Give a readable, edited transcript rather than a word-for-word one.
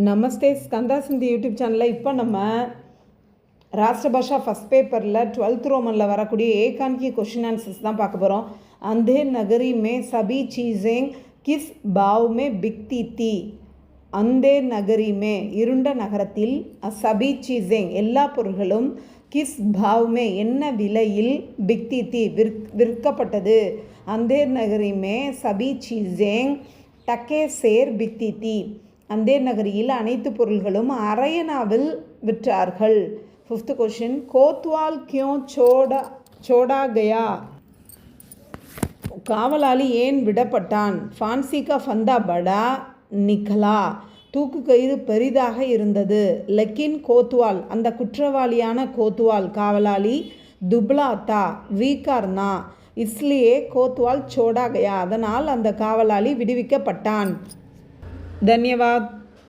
நமஸ்தே ஸ்கந்தா சிந்தி யூடியூப் சேனலில் இப்போ நம்ம ராஷ்டிரபாஷா ஃபஸ்ட் பேப்பரில் 12th ரோமனில் வரக்கூடிய ஏகான்கி கொஷின் ஆன்சர்ஸ் தான் பார்க்க போகிறோம். அந்தே நகரி மே சபி சீஸேங் கிஸ் பாவ் மே பிக்தி தி. அந்தே நகரி மே இருண்ட நகரத்தில் சபி சீஸேங் எல்லா பொருள்களும் கிஸ் பாவ் மே என்ன விலையில் பிக்தி தி விற்கப்பட்டது. அந்தே நகரி மே சபி சீஸேங் டக்கே சேர் பிக்தி தி. அந்தே நகரியில் அனைத்து பொருள்களும் அரையனாவில் விற்றார்கள். 5th கொஷின் கோத்வால் கியோ சோடா கயா. காவலாளி ஏன் விடப்பட்டான். ஃபான்சி கா ஃபந்தா படா நிகலா. தூக்கு கயிறு பெரிதாக இருந்தது. லெக்கின் கோத்வால் அந்த குற்றவாளியான கோத்வால் காவலாளி துப்லா தா வீக்கார்னா இஸ்லியே கோத்வால் சோடா கயா அதனால் அந்த காவலாளி விடுவிக்கப்பட்டான். தன்யவாத்.